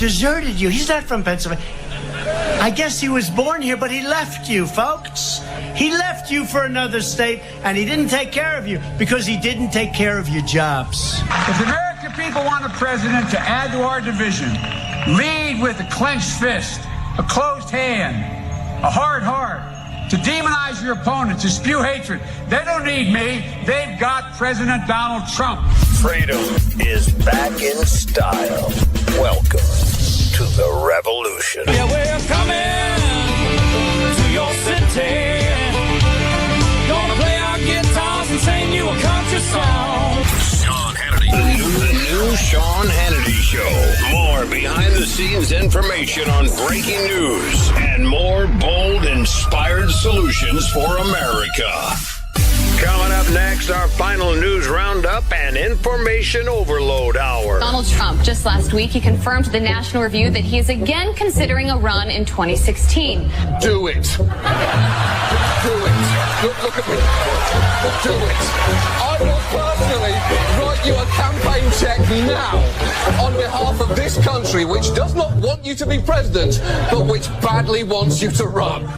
deserted you. He's not from Pennsylvania. I guess he was born here, but he left you, folks. He left you for another state, and he didn't take care of you because he didn't take care of your jobs. If the American people want a president to add to our division, lead with a clenched fist, a closed hand, a hard heart, to demonize your opponent, to spew hatred, they don't need me. They've got President Donald Trump. Freedom is back in style. Welcome to the revolution. Yeah, we're coming to your city. Gonna play our guitars and sing you a country song. Sean Hannity. The new Sean Hannity Show. More behind-the-scenes information on breaking news and more bold, inspired solutions for America. Coming up next, our final news roundup and information overload hour. Donald Trump, just last week, he confirmed to the National Review that he is again considering a run in 2016. Do it. Do it. Look at me. Do it. I will personally write you a campaign check now on behalf of this country, which does not want you to be president, but which badly wants you to run.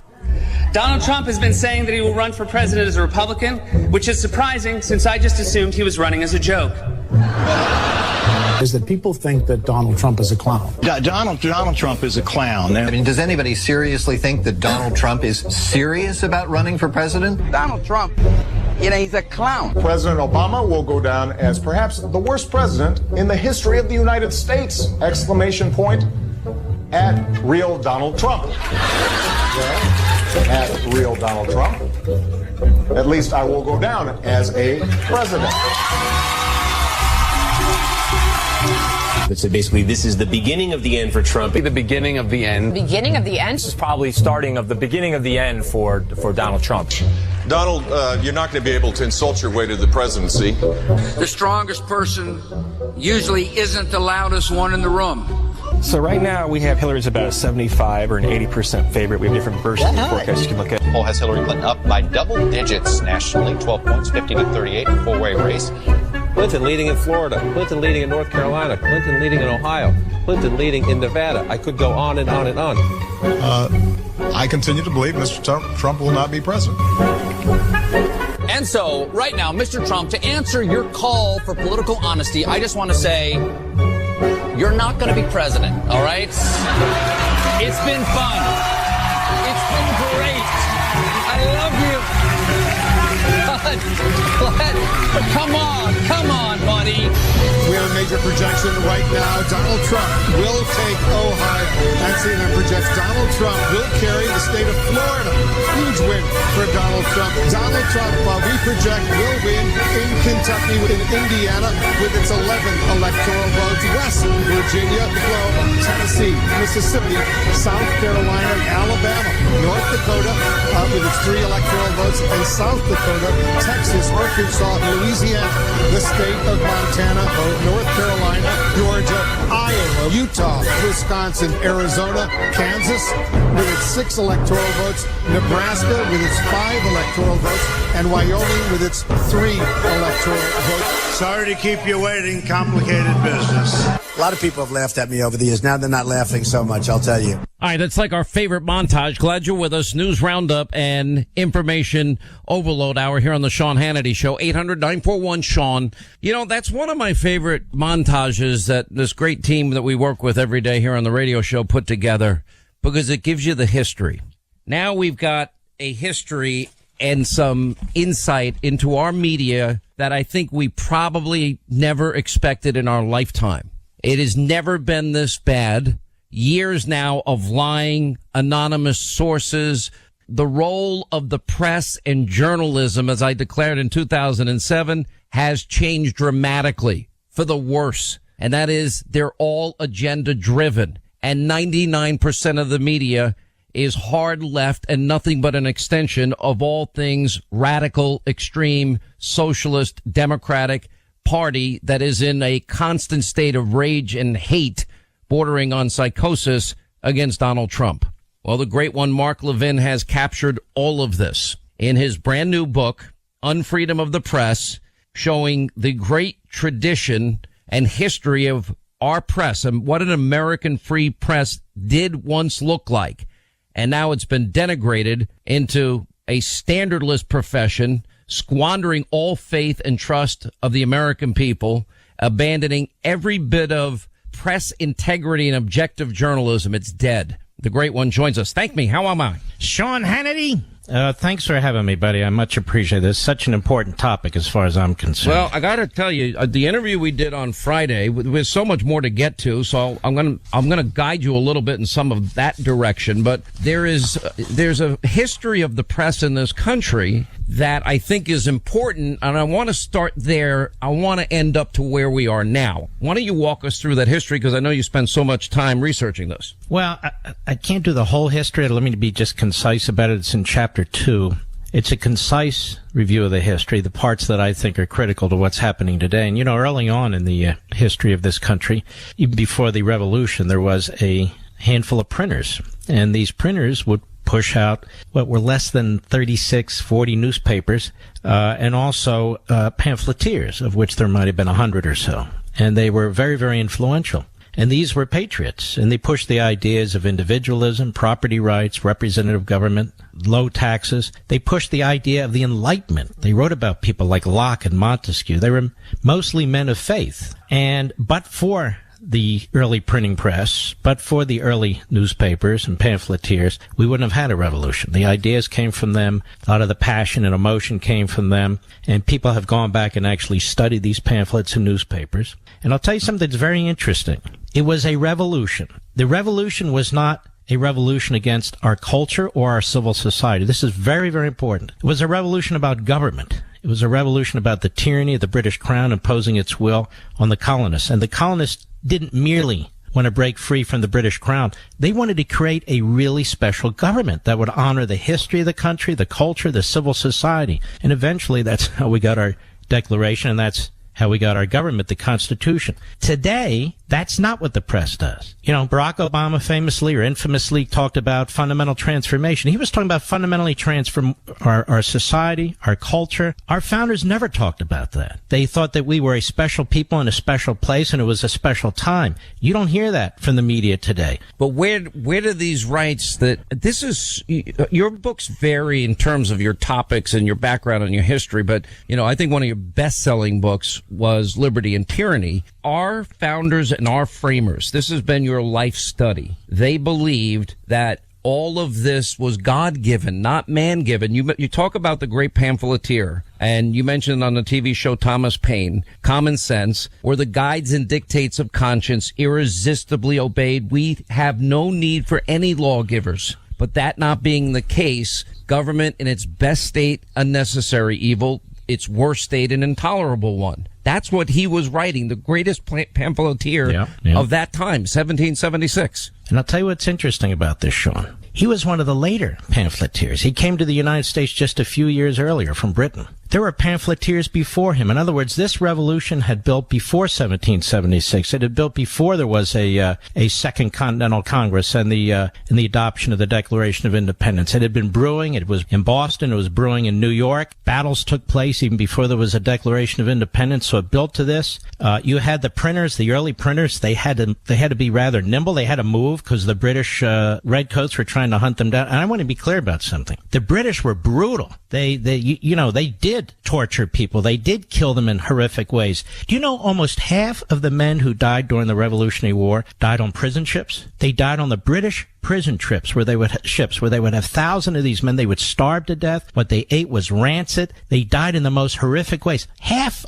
Donald Trump has been saying that he will run for president as a Republican, which is surprising since I just assumed he was running as a joke. Is that people think that Donald Trump is a clown. Donald Trump is a clown. I mean, does anybody seriously think that Donald Trump is serious about running for president? Donald Trump, he's a clown. President Obama will go down as perhaps the worst president in the history of the United States! Exclamation point at real Donald Trump. At real Donald Trump. At least I will go down as a president. So basically, this is the beginning of the end for Trump. The beginning of the end. Beginning of the end? This is probably starting of the beginning of the end for Donald Trump. Donald, you're not going to be able to insult your way to the presidency. The strongest person usually isn't the loudest one in the room. So right now we have Hillary's about a 75 or an 80% favorite. We have different versions of the forecast you can look at. Poll has Hillary Clinton up by double digits nationally, 12 points, 50 to 38, four-way race. Clinton leading in Florida, Clinton leading in North Carolina, Clinton leading in Ohio, Clinton leading in Nevada. I could go on and on and on. I continue to believe Mr. Trump will not be president. And so, right now, Mr. Trump, to answer your call for political honesty, I just want to say, you're not going to be president, all right? It's been fun. It's been great. I love you. Come on, buddy. We have a major projection right now. Donald Trump will take Ohio. And CNN projects Donald Trump will carry the state of Florida. Huge win for Donald Trump. Donald Trump, we project, will win in Kentucky, in Indiana, with its 11 electoral votes. West Virginia, Oklahoma, Tennessee, Mississippi, South Carolina, Alabama, North Dakota, with its 3 electoral votes, and South Dakota, Texas, Arkansas, Louisiana, the state of Montana, North Carolina, Georgia, Iowa, Utah, Wisconsin, Arizona, Kansas, with its 6 electoral votes, Nebraska with its 5 electoral votes, and Wyoming with its 3 electoral votes. Sorry to keep you waiting. Complicated business. A lot of people have laughed at me over the years. Now they're not laughing so much, I'll tell you. All right, that's like our favorite montage. Glad you're with us. News roundup and information overload hour here on the Sean Hannity Show. 800-941-SEAN. You know, that's one of my favorite montages that this great team that we work with every day here on the radio show put together, because it gives you the history. Now we've got a history and some insight into our media that I think we probably never expected in our lifetime. It has never been this bad. Years now of lying, anonymous sources, the role of the press and journalism, as I declared in 2007, has changed dramatically for the worse. And that is, they're all agenda driven. And 99% of the media is hard left and nothing but an extension of all things radical, extreme, socialist, democratic party that is in a constant state of rage and hate bordering on psychosis against Donald Trump. Well, the great one, Mark Levin, has captured all of this in his brand new book, Unfreedom of the Press, showing the great tradition and history of our press and what an American free press did once look like. And now it's been denigrated into a standardless profession, squandering all faith and trust of the American people, abandoning every bit of press integrity and objective journalism. It's dead. The great one joins us. Thank me. How am I? Sean Hannity. Thanks for having me, buddy. I much appreciate this. Such an important topic as far as I'm concerned. Well, I got to tell you, the interview we did on Friday, there's so much more to get to, so I'm going to guide you a little bit in some of that direction. But there's a history of the press in this country that I think is important, and I want to start there. I want to end up to where we are now. Why don't you walk us through that history, because I know you spend so much time researching this. Well, I can't do the whole history. Let me be just concise about it. It's in Chapter 2. It's a concise review of the history, the parts that I think are critical to what's happening today. And, early on in the history of this country, even before the revolution, there was a handful of printers. And these printers would push out what were less than 36, 40 newspapers, and also pamphleteers, of which there might have been 100 or so. And they were very, very influential. And these were patriots, and they pushed the ideas of individualism, property rights, representative government, low taxes. They pushed the idea of the Enlightenment. They wrote about people like Locke and Montesquieu. They were mostly men of faith. But for the early printing press, but for the early newspapers and pamphleteers, we wouldn't have had a revolution. The ideas came from them. A lot of the passion and emotion came from them. And people have gone back and actually studied these pamphlets and newspapers. And I'll tell you something that's very interesting. It was a revolution. The revolution was not a revolution against our culture or our civil society. This is very, very important. It was a revolution about government. It was a revolution about the tyranny of the British Crown imposing its will on the colonists. And the colonists didn't merely want to break free from the British Crown. They wanted to create a really special government that would honor the history of the country, the culture, the civil society. And eventually that's how we got our Declaration, and that's how we got our government, the Constitution. Today, that's not what the press does. Barack Obama famously or infamously talked about fundamental transformation. He was talking about fundamentally transform our society, our culture. Our founders never talked about that. They thought that we were a special people in a special place, and it was a special time. You don't hear that from the media today. But where do these rights your books vary in terms of your topics and your background and your history, but, I think one of your best-selling books was Liberty and Tyranny. Our founders and our framers, this has been your life study. They believed that all of this was God-given, not man-given. You talk about the great pamphleteer, and you mentioned on the TV show Thomas Paine, common sense, or the guides and dictates of conscience irresistibly obeyed. We have no need for any lawgivers. But that not being the case, government in its best state, a necessary evil, its worst state, an intolerable one. That's what he was writing, the greatest pamphleteer of that time, 1776. And I'll tell you what's interesting about this, Sean. He was one of the later pamphleteers. He came to the United States just a few years earlier from Britain. There were pamphleteers before him. In other words, this revolution had built before 1776. It had built before there was a Second Continental Congress and the adoption of the Declaration of Independence. It had been brewing. It was in Boston. It was brewing in New York. Battles took place even before there was a Declaration of Independence. So it built to this. You had the printers, the early printers. They had to be rather nimble. They had to move because the British redcoats were trying to hunt them down. And I want to be clear about something. The British were brutal. They did torture people. They did kill them in horrific ways. Do you know almost half of the men who died during the Revolutionary War died on prison ships? They died on the British prison ships where they would have thousands of these men. They would starve to death. What they ate was rancid. They died in the most horrific ways.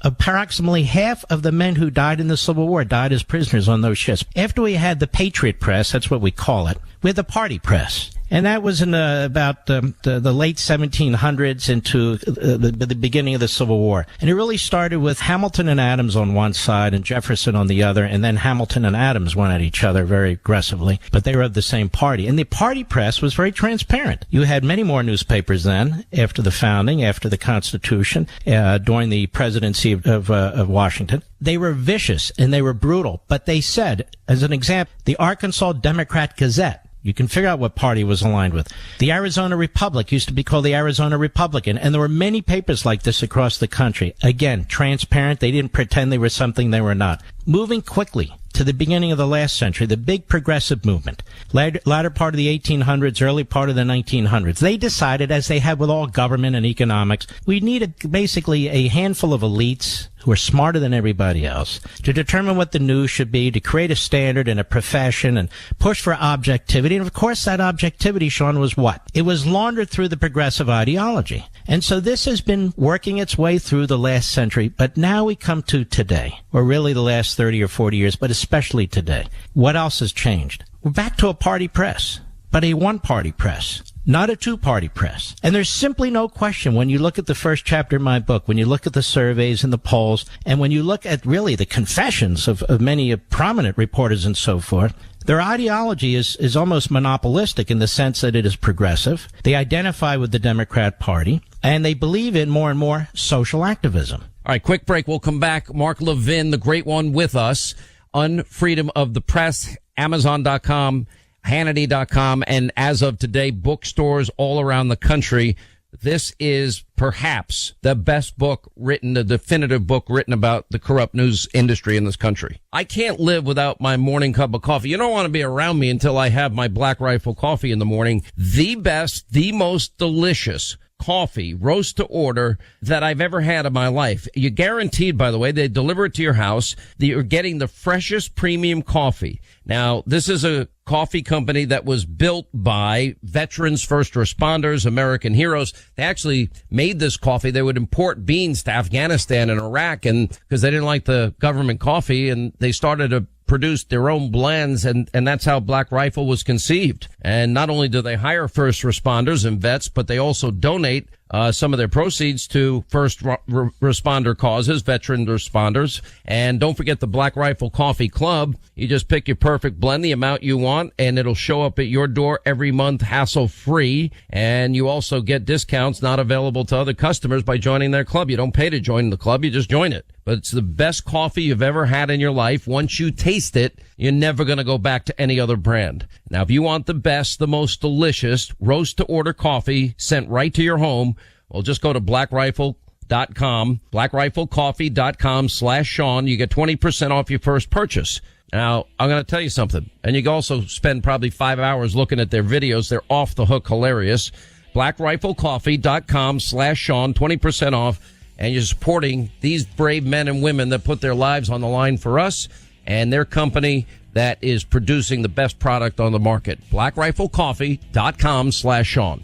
Approximately half of the men who died in the Civil War died as prisoners on those ships. After we had the Patriot press, that's what we call it, we had the party press. And that was in about the late 1700s into the beginning of the Civil War. And it really started with Hamilton and Adams on one side and Jefferson on the other, and then Hamilton and Adams went at each other very aggressively. But they were of the same party. And the party press was very transparent. You had many more newspapers then, after the founding, after the Constitution, during the presidency of Washington. They were vicious and they were brutal. But they said, as an example, the Arkansas Democrat Gazette, you can figure out what party was aligned with. The Arizona Republic used to be called the Arizona Republican, and there were many papers like this across the country. Again, transparent. They didn't pretend they were something they were not. Moving quickly to the beginning of the last century, the big progressive movement, latter part of the 1800s, early part of the 1900s, they decided, as they have with all government and economics, we need basically a handful of elites who are smarter than everybody else to determine what the news should be, to create a standard and a profession and push for objectivity. And of course, that objectivity, Sean, was what? It was laundered through the progressive ideology. And so this has been working its way through the last century, but now we come to today, or really the last 30 or 40 years, but especially today. What else has changed? We're back to a party press, but a one-party press. Not a two-party press. And there's simply no question when you look at the first chapter of my book, when you look at the surveys and the polls, and when you look at really the confessions of many prominent reporters and so forth, their ideology is almost monopolistic in the sense that it is progressive. They identify with the Democrat Party, and they believe in more and more social activism. All right, quick break. We'll come back. Mark Levin, the great one, with us on Freedom of the Press, Amazon.com, Hannity.com, and as of today, bookstores all around the country. This is perhaps the best book written, the definitive book written about the corrupt news industry in this country. I can't live without my morning cup of coffee. You don't want to be around me until I have my Black Rifle coffee in the morning. The best, the most delicious coffee, roast to order, that I've ever had in my life. You're guaranteed, by the way, they deliver it to your house, that you're getting the freshest premium coffee. Now, this is a coffee company that was built by veterans, first responders, American heroes. They actually made this coffee. They would import beans to Afghanistan and Iraq, and because they didn't like the government coffee, and they started to produce their own blends, and that's how Black Rifle was conceived. And not only do they hire first responders and vets, but they also donate some of their proceeds to first responder causes, veteran responders. And don't forget the Black Rifle Coffee Club. You just pick your perfect blend, the amount you want, and it'll show up at your door every month, hassle-free. And you also get discounts not available to other customers by joining their club. You don't pay to join the club, you just join it. But it's the best coffee you've ever had in your life. Once you taste it, you're never going to go back to any other brand. Now, if you want the best, the most delicious roast-to-order coffee sent right to your home, well, just go to blackrifle.com, blackriflecoffee.com/Sean. You get 20% off your first purchase. Now, I'm going to tell you something, and you can also spend probably 5 hours looking at their videos. They're off the hook hilarious. blackriflecoffee.com/Sean, 20% off. And you're supporting these brave men and women that put their lives on the line for us and their company that is producing the best product on the market. blackriflecoffee.com/Sean.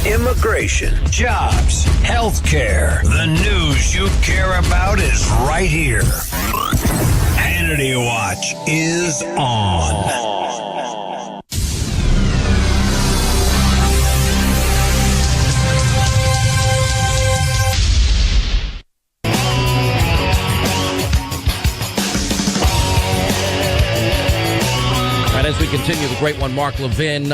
Immigration, jobs, healthcare. The news you care about is right here. Hannity Watch is on. As we continue, the great one, Mark Levin,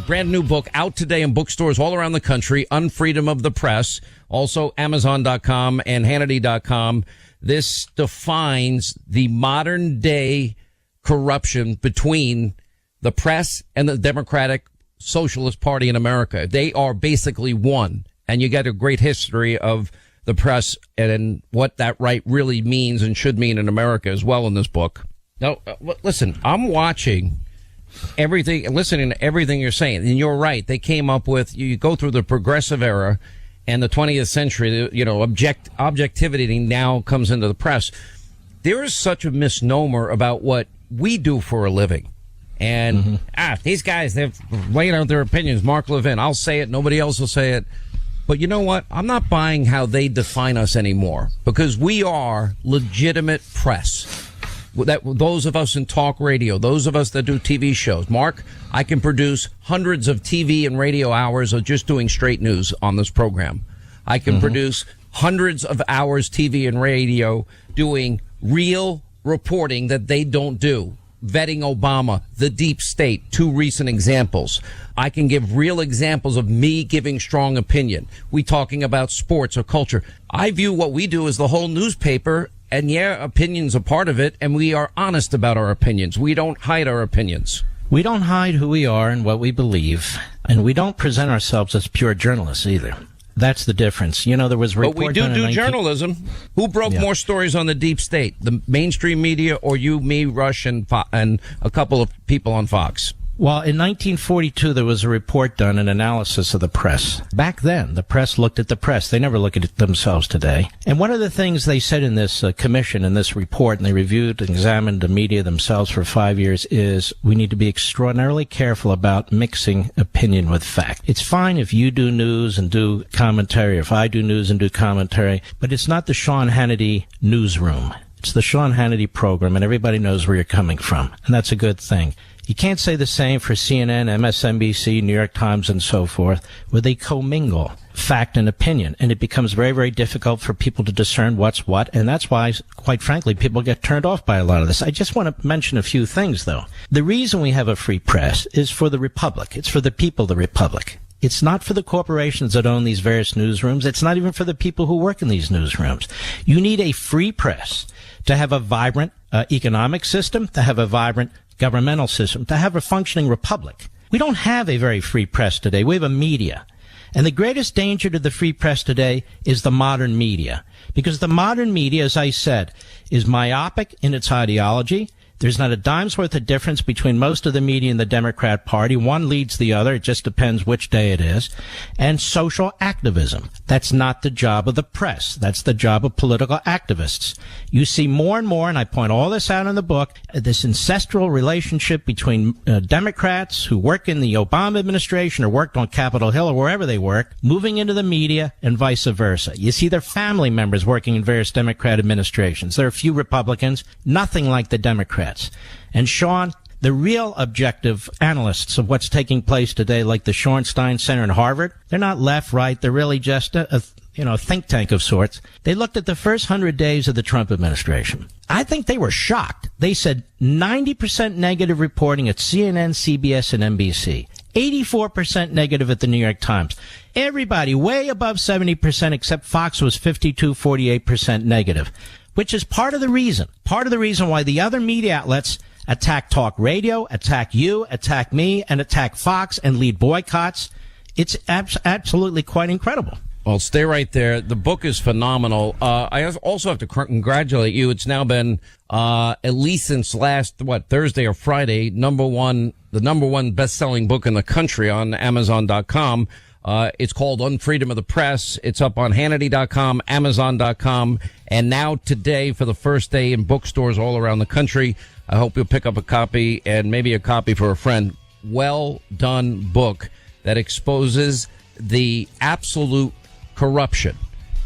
brand new book out today in bookstores all around the country, Unfreedom of the Press, also Amazon.com and Hannity.com. This defines the modern day corruption between the press and the Democratic Socialist Party in America. They are basically one, and you get a great history of the press and what that right really means and should mean in America as well in this book. Now, listen, I'm watching everything and listening to everything you're saying, and you're right. They came up with, you go through the progressive era and the 20th century, you know, objectivity now comes into the press. There is such a misnomer about what we do for a living. And, these guys, they've laid out their opinions. Mark Levin, I'll say it. Nobody else will say it. But you know what? I'm not buying how they define us anymore, because we are legitimate press. That those of us in talk radio, those of us that do TV shows. Mark, I can produce hundreds of TV and radio hours of just doing straight news on this program. I can produce hundreds of hours TV and radio doing real reporting that they don't do. Vetting Obama, the deep state, two recent examples. I can give real examples of me giving strong opinion. We talking about sports or culture. I view what we do as the whole newspaper. And yeah, opinion's a part of it, and we are honest about our opinions. We don't hide our opinions. We don't hide who we are and what we believe, and we don't present ourselves as pure journalists either. That's the difference. You know, there was a report. But we do journalism. Who broke more stories on the deep state? The mainstream media or you, me, Rush, and a couple of people on Fox? Well, in 1942, there was a report done, an analysis of the press. Back then, the press looked at the press. They never look at it themselves today. And one of the things they said in this commission, in this report, and they reviewed and examined the media themselves for 5 years, is we need to be extraordinarily careful about mixing opinion with fact. It's fine if you do news and do commentary, if I do news and do commentary, but it's not the Sean Hannity newsroom. It's the Sean Hannity program, and everybody knows where you're coming from, and that's a good thing. You can't say the same for CNN, MSNBC, New York Times, and so forth, where they commingle fact and opinion, and it becomes very, very difficult for people to discern what's what, and that's why, quite frankly, people get turned off by a lot of this. I just want to mention a few things, though. The reason we have a free press is for the Republic. It's for the people of the Republic. It's not for the corporations that own these various newsrooms. It's not even for the people who work in these newsrooms. You need a free press to have a vibrant economic system, to have a vibrant governmental system, to have a functioning republic. We don't have a very free press today. We have a media. And the greatest danger to the free press today is the modern media. Because the modern media, as I said, is myopic in its ideology. There's not a dime's worth of difference between most of the media and the Democrat Party. One leads the other. It just depends which day it is. And social activism. That's not the job of the press. That's the job of political activists. You see more and more, and I point all this out in the book, this ancestral relationship between Democrats who work in the Obama administration or worked on Capitol Hill or wherever they work, moving into the media and vice versa. You see their family members working in various Democrat administrations. There are a few Republicans, nothing like the Democrats. And Sean, the real objective analysts of what's taking place today, like the Shorenstein Center in Harvard, they're not left, right. They're really just a think tank of sorts. They looked at the first 100 days of the Trump administration. I think they were shocked. They said 90% negative reporting at CNN, CBS, and NBC. 84% negative at the New York Times. Everybody way above 70%, except Fox was 48% negative. Which is part of the reason why the other media outlets attack talk radio, attack you, attack me, and attack Fox and lead boycotts. It's absolutely quite incredible. Well, stay right there. The book is phenomenal. I also have to congratulate you. It's now been, at least since last, Thursday or Friday, the number one best-selling book in the country on Amazon.com. It's called Unfreedom of the Press. It's up on Hannity.com, Amazon.com, and now today for the first day in bookstores all around the country. I hope you'll pick up a copy and maybe a copy for a friend. Well done book that exposes the absolute corruption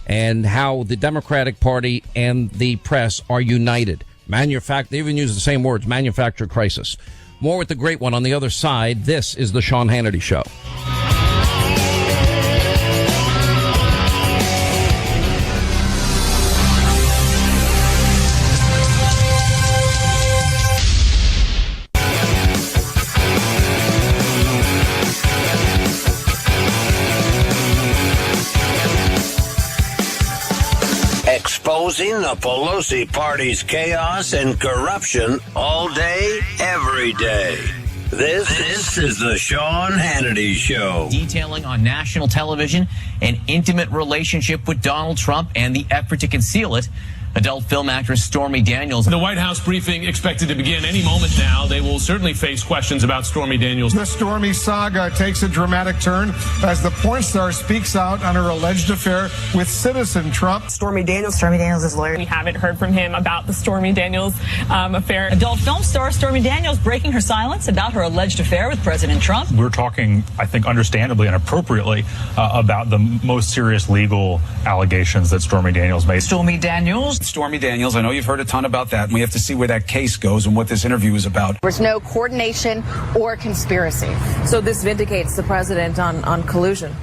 and how the Democratic Party and the press are united. They even use the same words, manufactured crisis. More with the great one on the other side. This is the Sean Hannity Show. Exposing the Pelosi party's chaos and corruption all day, every day. This is the Sean Hannity Show. Detailing on national television an intimate relationship with Donald Trump and the effort to conceal it. Adult film actress Stormy Daniels. The White House briefing expected to begin any moment now. They will certainly face questions about Stormy Daniels. The Stormy saga takes a dramatic turn as the porn star speaks out on her alleged affair with citizen Trump. Stormy Daniels' lawyer. We haven't heard from him about the Stormy Daniels affair. Adult film star Stormy Daniels breaking her silence about her alleged affair with President Trump. We're talking, I think, understandably and appropriately about the most serious legal allegations that Stormy Daniels made. Stormy Daniels, I know you've heard a ton about that, and we have to see where that case goes and what this interview is about. There's no coordination or conspiracy. So this vindicates the president on collusion.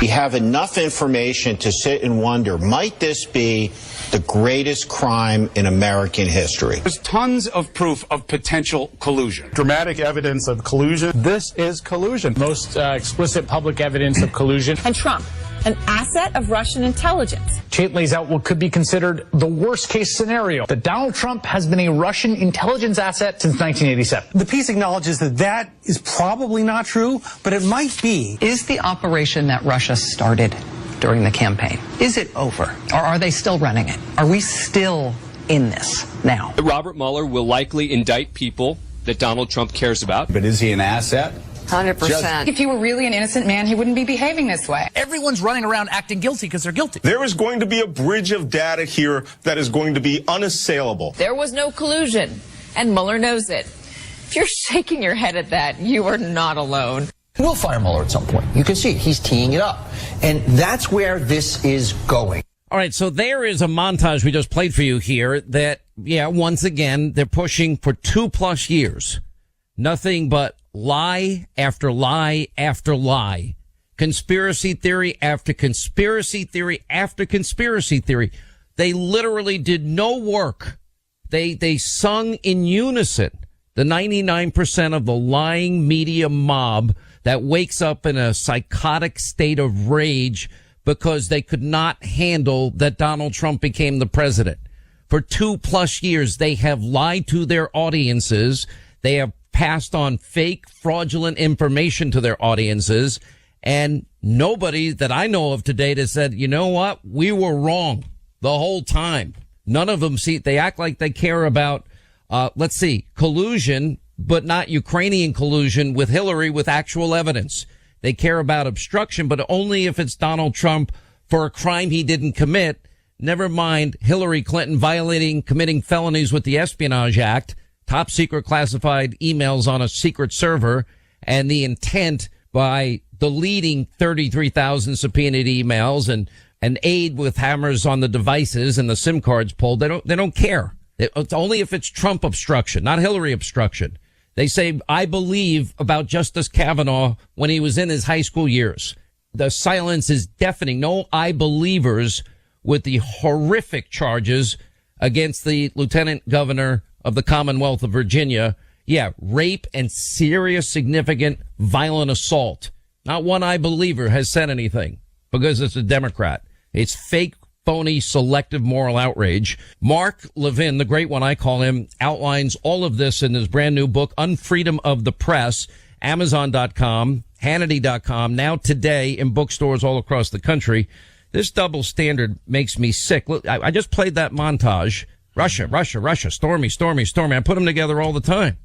We have enough information to sit and wonder, might this be the greatest crime in American history? There's tons of proof of potential collusion. Dramatic evidence of collusion. This is collusion. Most explicit public evidence of collusion. And Trump an asset of Russian intelligence. Chait lays out what could be considered the worst-case scenario, that Donald Trump has been a Russian intelligence asset since 1987. The piece acknowledges that that is probably not true, but it might be. Is the operation that Russia started during the campaign, is it over? Or are they still running it? Are we still in this now? Robert Mueller will likely indict people that Donald Trump cares about. But is he an asset? 100%. If he were really an innocent man, he wouldn't be behaving this way. Everyone's running around acting guilty because they're guilty. There is going to be a bridge of data here that is going to be unassailable. There was no collusion, and Mueller knows it. If you're shaking your head at that, you are not alone. We'll fire Mueller at some point. You can see it. He's teeing it up. And that's where this is going. All right, so there is a montage we just played for you here that, once again, they're pushing for 2+ years. Nothing but lie after lie after lie. Conspiracy theory after conspiracy theory after conspiracy theory. They literally did no work. They sung in unison. The 99% of the lying media mob that wakes up in a psychotic state of rage because they could not handle that Donald Trump became the president. For 2+ years, they have lied to their audiences. They have passed on fake, fraudulent information to their audiences. And nobody that I know of to date has said, you know what? We were wrong the whole time. None of them they act like they care about, collusion, but not Ukrainian collusion with Hillary with actual evidence. They care about obstruction, but only if it's Donald Trump for a crime he didn't commit. Never mind Hillary Clinton committing felonies with the Espionage Act, top secret classified emails on a secret server, and the intent by deleting 33,000 subpoenaed emails and an aide with hammers on the devices and the SIM cards pulled. They don't care. It's only if it's Trump obstruction, not Hillary obstruction. They say, I believe about Justice Kavanaugh when he was in his high school years. The silence is deafening. No I believers with the horrific charges against the lieutenant governor of the Commonwealth of Virginia. Rape and serious, significant, violent assault. Not one I believer has said anything because it's a Democrat. It's fake, phony, selective moral outrage. Mark Levin, the great one I call him, outlines all of this in his brand new book, Unfreedom of the Press, Amazon.com, Hannity.com, now today in bookstores all across the country. This double standard makes me sick. Look, I just played that montage. Russia, stormy. I put them together all the time.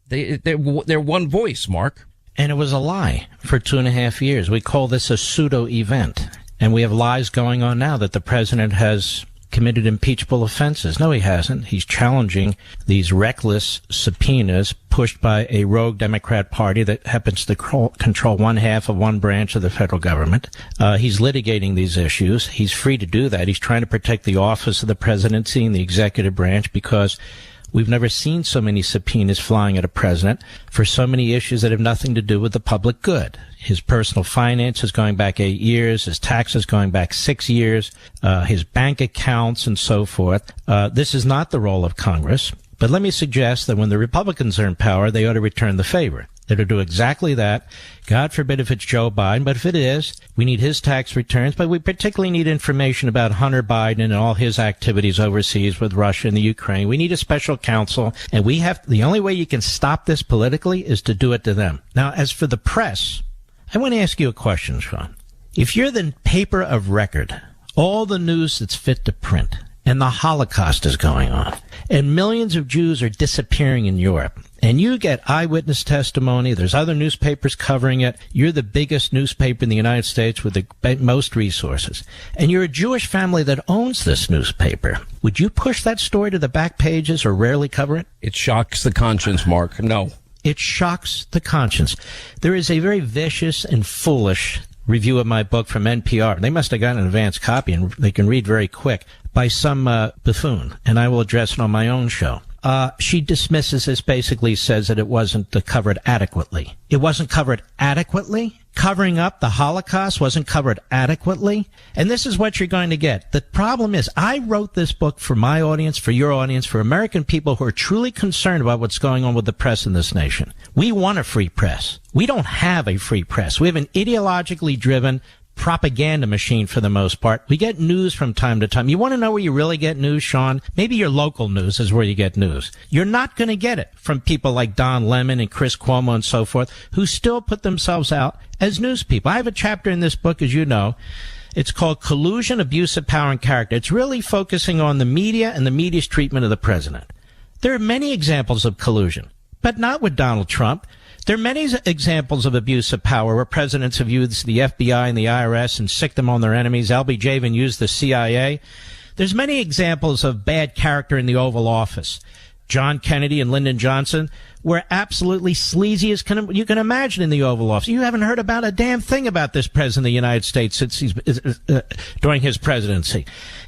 They're one voice, Mark. And it was a lie for 2.5 years. We call this a pseudo event. And we have lies going on now that the president has committed impeachable offenses. No, he hasn't. He's challenging these reckless subpoenas pushed by a rogue Democrat party that happens to control one half of one branch of the federal government. He's litigating these issues. He's free to do that. He's trying to protect the office of the presidency and the executive branch because we've never seen so many subpoenas flying at a president for so many issues that have nothing to do with the public good. His personal finances going back 8 years, his taxes going back 6 years, his bank accounts and so forth. This is not the role of Congress. But let me suggest that when the Republicans are in power, they ought to return the favor. They ought to do exactly that. God forbid if it's Joe Biden, but if it is, we need his tax returns, but we particularly need information about Hunter Biden and all his activities overseas with Russia and the Ukraine. We need a special counsel, and the only way you can stop this politically is to do it to them. Now, as for the press, I want to ask you a question, Sean. If you're the paper of record, all the news that's fit to print, and the Holocaust is going on, and millions of Jews are disappearing in Europe, and you get eyewitness testimony, there's other newspapers covering it, you're the biggest newspaper in the United States with the most resources, and you're a Jewish family that owns this newspaper, would you push that story to the back pages or rarely cover it? It shocks the conscience, Mark. No. It shocks the conscience. There is a very vicious and foolish review of my book from NPR. They must have gotten an advance copy, and they can read very quick, by some buffoon, and I will address it on my own show. She dismisses this, basically says that it wasn't covered adequately. It wasn't covered adequately? Covering up the Holocaust wasn't covered adequately? And this is what you're going to get. The problem is, I wrote this book for my audience, for your audience, for American people who are truly concerned about what's going on with the press in this nation. We want a free press. We don't have a free press. We have an ideologically driven, propaganda machine for the most part. We get news from time to time. You want to know where you really get news, Sean? Maybe your local news is where you get news. You're not going to get it from people like Don Lemon and Chris Cuomo and so forth, who still put themselves out as news people. I have a chapter in this book, as you know. It's called Collusion, Abuse of Power and Character. It's really focusing on the media and the media's treatment of the president. There are many examples of collusion, but not with Donald Trump. There are many examples of abuse of power where presidents have used the FBI and the IRS and sicked them on their enemies. LBJ even used the CIA. There's many examples of bad character in the Oval Office. John Kennedy and Lyndon Johnson were absolutely sleazy as you can imagine in the Oval Office. You haven't heard about a damn thing about this president of the United States since during his presidency.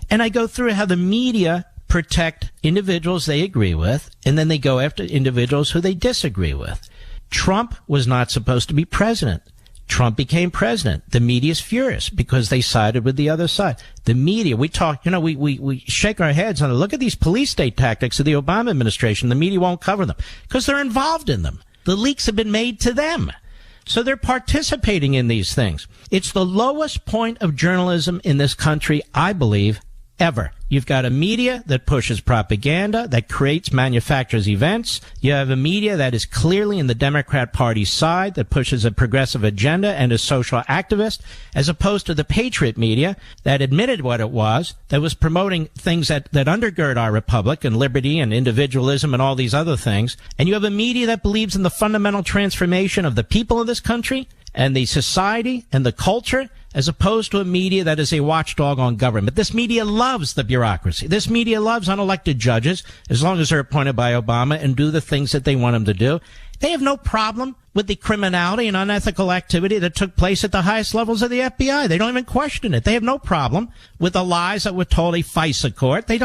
And I go through how the media protect individuals they agree with, and then they go after individuals who they disagree with. Trump was not supposed to be president. Trump became president. The media is furious because they sided with the other side. The media, we talk, we shake our heads on it. Look at these police state tactics of the Obama administration. The media won't cover them because they're involved in them. The leaks have been made to them. So they're participating in these things. It's the lowest point of journalism in this country, I believe, ever. You've got a media that pushes propaganda, that manufactures events. You have a media that is clearly in the Democrat Party's side, that pushes a progressive agenda and is social activist, as opposed to the Patriot media that admitted what it was, that was promoting things that undergird our republic and liberty and individualism and all these other things. And you have a media that believes in the fundamental transformation of the people of this country and the society and the culture, as opposed to a media that is a watchdog on government. This media loves the bureaucracy. This media loves unelected judges, as long as they're appointed by Obama and do the things that they want them to do. They have no problem with the criminality and unethical activity that took place at the highest levels of the FBI. They don't even question it. They have no problem with the lies that were told a FISA court. They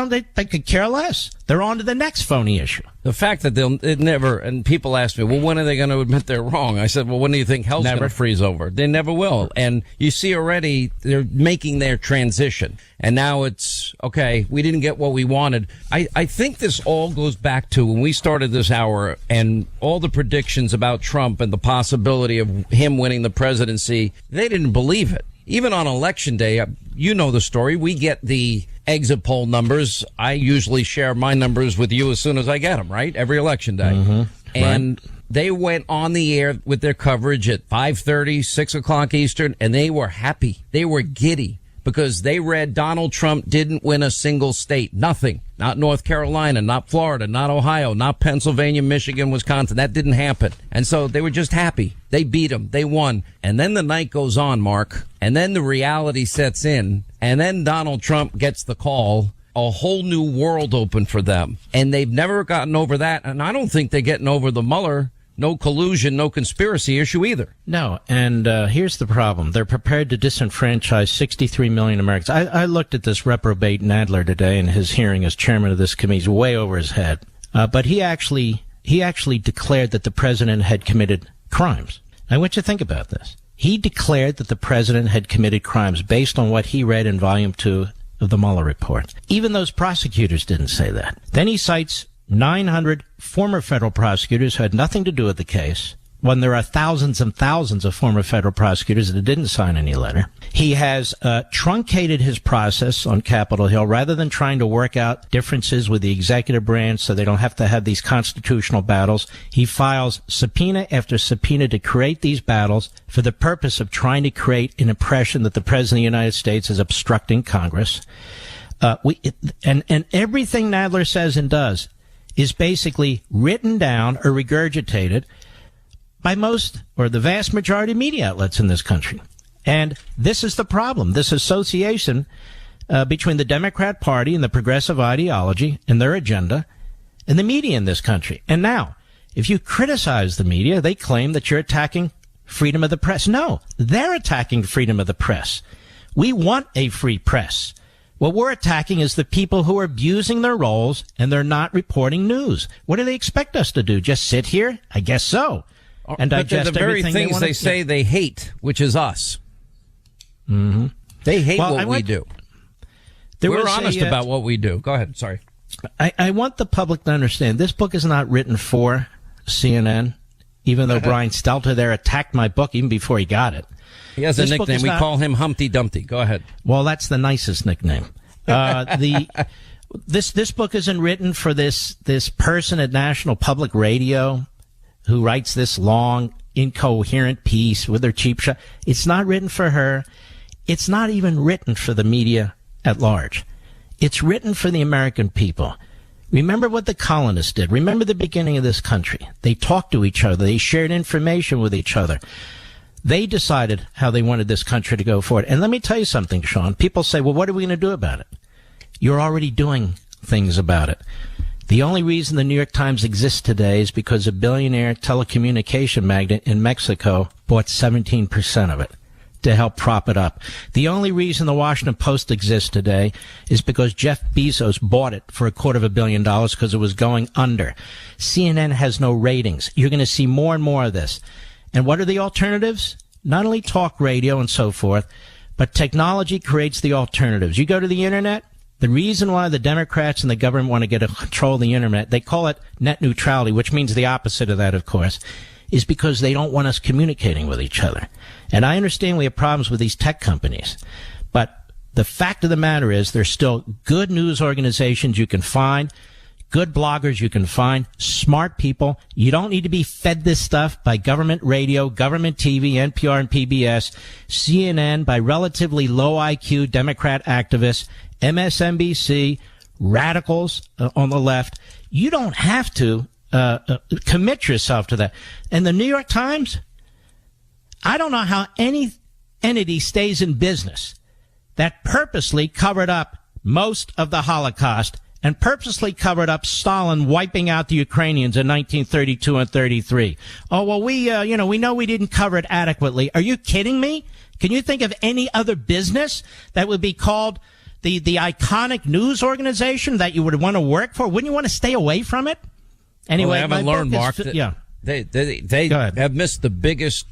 could care less. They're on to the next phony issue. The fact that it never, and people ask me, well, when are they going to admit they're wrong? I said, well, when do you think hell's going to freeze over? They never will. And you see already they're making their transition. And now it's, okay, we didn't get what we wanted. I think this all goes back to when we started this hour and all the predictions about Trump and the possibility of him winning the presidency. They didn't believe it. Even on election day, you know the story. We get the exit poll numbers. I usually share my numbers with you as soon as I get them, right? Every election day. Mm-hmm. And they went on the air with their coverage at 5:30, 6 o'clock Eastern, and they were happy. They were giddy because they read Donald Trump didn't win a single state. Nothing. Not North Carolina, not Florida, not Ohio, not Pennsylvania, Michigan, Wisconsin. That didn't happen. And so they were just happy. They beat him. They won. And then the night goes on, Mark. And then the reality sets in. And then Donald Trump gets the call. A whole new world opened for them. And they've never gotten over that. And I don't think they're getting over the Mueller no collusion, no conspiracy issue either. No, and here's the problem. They're prepared to disenfranchise 63 million Americans. I looked at this reprobate Nadler today in his hearing as chairman of this committee. He's way over his head. But he actually declared that the president had committed crimes. I want you to think about this. He declared that the president had committed crimes based on what he read in Volume 2 of the Mueller report. Even those prosecutors didn't say that. Then he cites 900 former federal prosecutors who had nothing to do with the case, when there are thousands and thousands of former federal prosecutors that didn't sign any letter. He has truncated his process on Capitol Hill rather than trying to work out differences with the executive branch so they don't have to have these constitutional battles. He files subpoena after subpoena to create these battles for the purpose of trying to create an impression that the President of the United States is obstructing Congress. And everything Nadler says and does is basically written down or regurgitated by most or the vast majority of media outlets in this country. And this is the problem, this association between the Democrat Party and the progressive ideology and their agenda and the media in this country. And now, if you criticize the media, they claim that you're attacking freedom of the press. No, they're attacking freedom of the press. We want a free press. What we're attacking is the people who are abusing their roles and they're not reporting news. What do they expect us to do? Just sit here? I guess so. And digest the very everything things they say they hate, which is us. Mm-hmm. They hate what we do. We're honest about what we do. Go ahead. Sorry. I want the public to understand this book is not written for CNN. even though Brian Stelter there attacked my book even before he got it. He has a nickname. We call him Humpty Dumpty. Go ahead. Well, that's the nicest nickname. This book isn't written for this person at National Public Radio who writes this long, incoherent piece with her cheap shot. It's not written for her. It's not even written for the media at large. It's written for the American people. Remember what the colonists did. Remember the beginning of this country. They talked to each other. They shared information with each other. They decided how they wanted this country to go forward. And let me tell you something, Sean. People say, well, what are we going to do about it? You're already doing things about it. The only reason the New York Times exists today is because a billionaire telecommunication magnate in Mexico bought 17% of it to help prop it up. The only reason the Washington Post exists today is because Jeff Bezos bought it for $250 million because it was going under. CNN has no ratings. You're going to see more and more of this. And what are the alternatives? Not only talk radio and so forth, but technology creates the alternatives. You go to the internet. The reason why the Democrats and the government want to get control of the internet, they call it net neutrality, which means the opposite of that, of course, is because they don't want us communicating with each other. And I understand we have problems with these tech companies, but the fact of the matter is there's still good news organizations you can find, good bloggers you can find, smart people. You don't need to be fed this stuff by government radio, government TV, NPR and PBS, CNN, by relatively low IQ Democrat activists, MSNBC, radicals on the left. You don't have to commit yourself to that. And the New York Times, I don't know how any entity stays in business that purposely covered up most of the Holocaust and purposely covered up Stalin wiping out the Ukrainians in 1932 and 33. Oh, well, we know we didn't cover it adequately. Are you kidding me? Can you think of any other business that would be called the iconic news organization that you would want to work for? Wouldn't you want to stay away from it? Anyway, well, I haven't learned, Mark. They have missed the biggest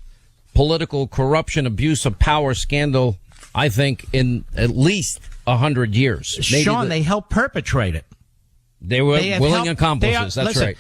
political corruption, abuse of power scandal, I think, in at least 100 years. Maybe Sean, they helped perpetrate it. They were willing accomplices. That's listen, right.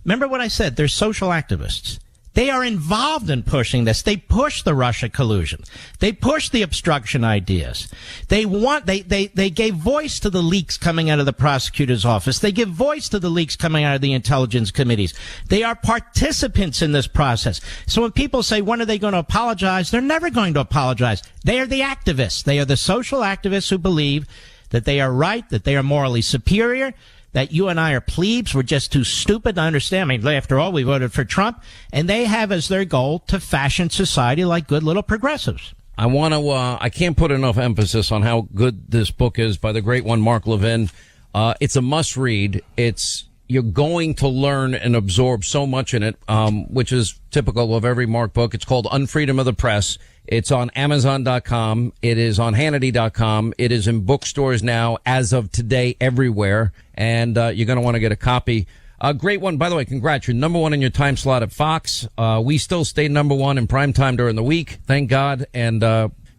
Remember what I said? They're social activists. They are involved in pushing this. They push the Russia collusion. They push the obstruction ideas. They gave voice to the leaks coming out of the prosecutor's office. They give voice to the leaks coming out of the intelligence committees. They are participants in this process. So when people say, when are they going to apologize? They're never going to apologize. They are the activists. They are the social activists who believe that they are right, that they are morally superior, that you and I are plebes. We're just too stupid to understand. I mean, after all, we voted for Trump, and they have as their goal to fashion society like good little progressives. I can't put enough emphasis on how good this book is by the great one, Mark Levin. It's a must read. You're going to learn and absorb so much in it, which is typical of every Mark book. It's called Unfreedom of the Press. It's on Amazon.com. It is on Hannity.com. It is in bookstores now as of today everywhere. And you're going to want to get a copy. Great one. By the way, congrats. You're number one in your time slot at Fox. We still stay number one in prime time during the week. Thank God. And,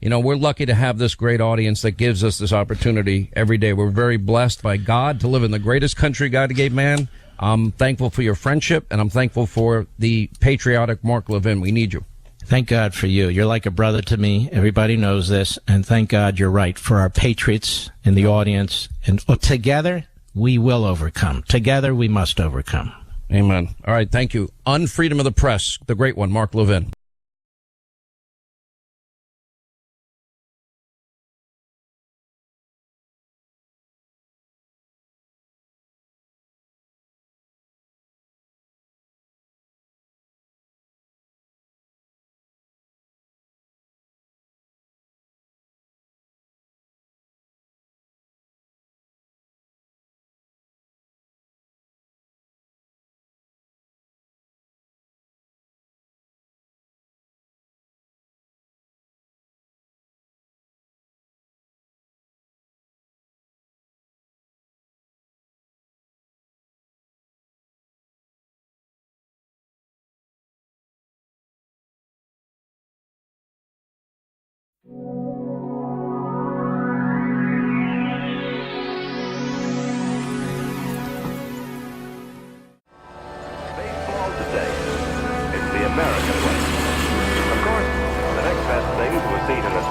we're lucky to have this great audience that gives us this opportunity every day. We're very blessed by God to live in the greatest country God gave man. I'm thankful for your friendship, and I'm thankful for the patriotic Mark Levin. We need you. Thank God for you. You're like a brother to me. Everybody knows this. And thank God you're right for our patriots in the audience. And together, we will overcome. Together, we must overcome. Amen. All right. Thank you. Unfreedom of the Press, the great one, Mark Levin.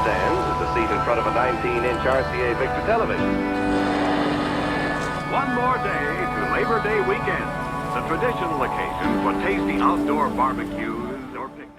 stands is the seat in front of a 19-inch RCA Victor television. One more day to Labor Day weekend, the traditional occasion for tasty outdoor barbecues or picnics.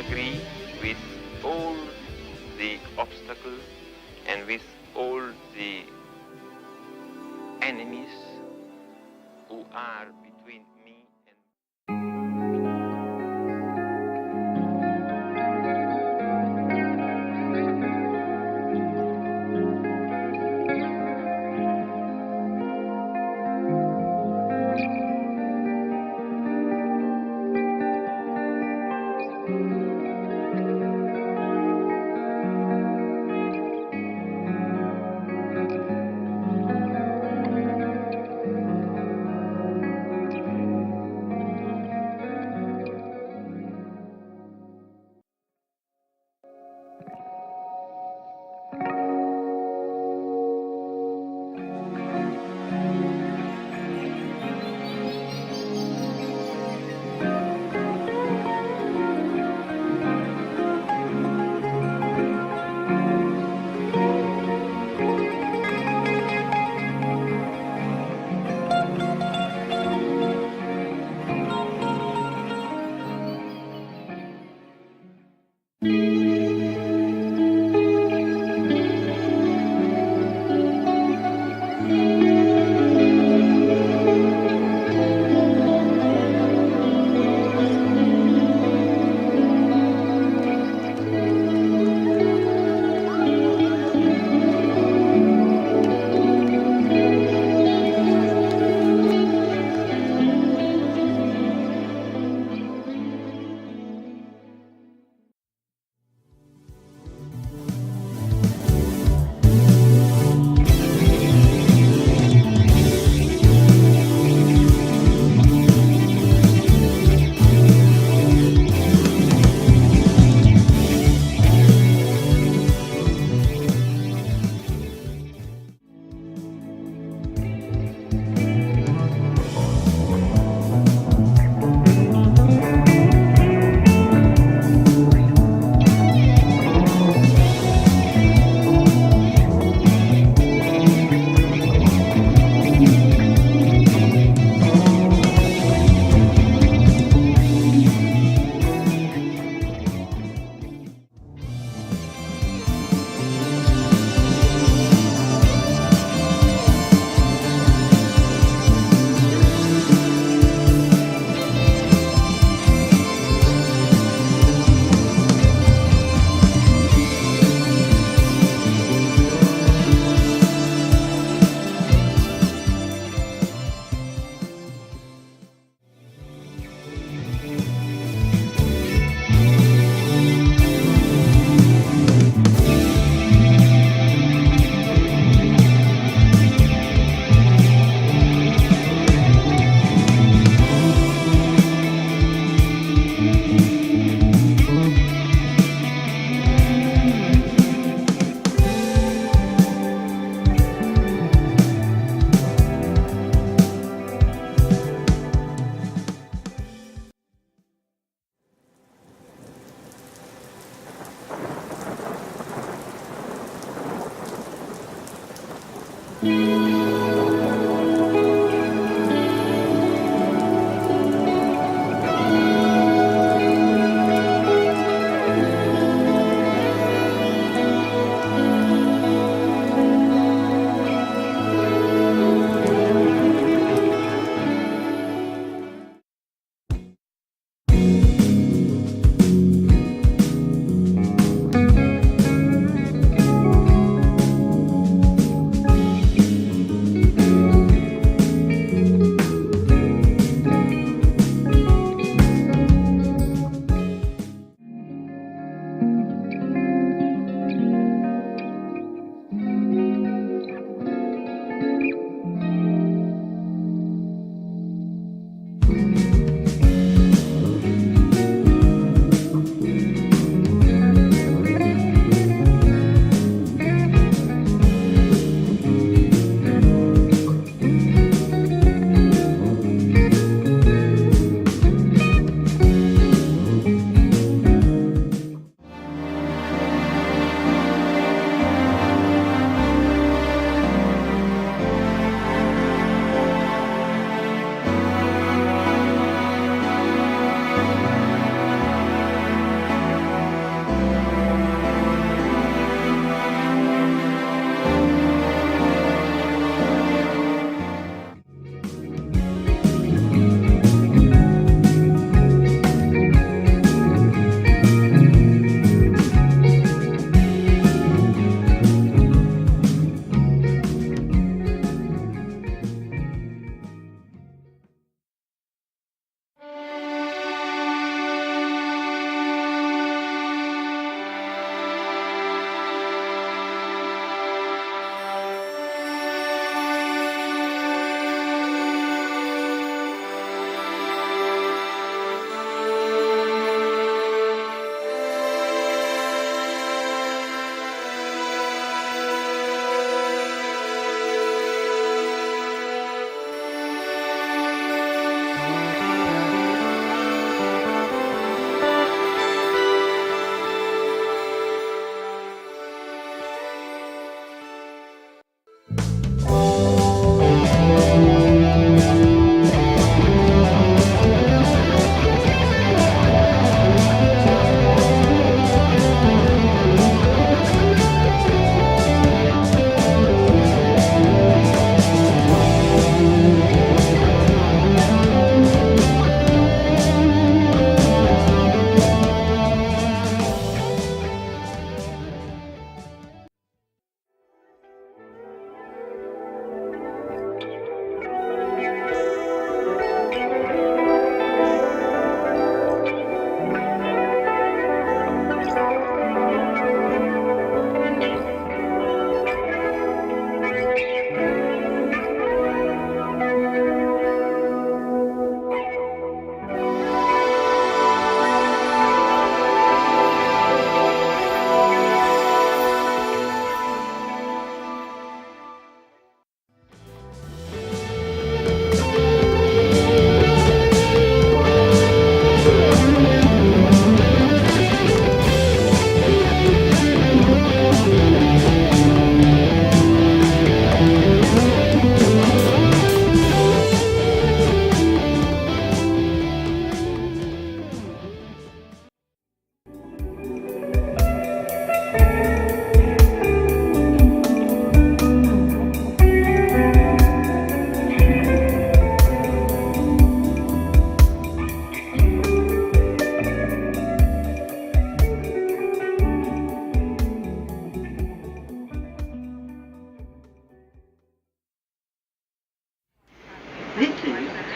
agree with all the obstacles and with all the enemies who are between me and...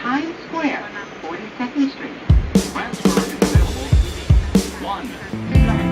Times Square, 42nd Street. Transfer is available to 1-7-8.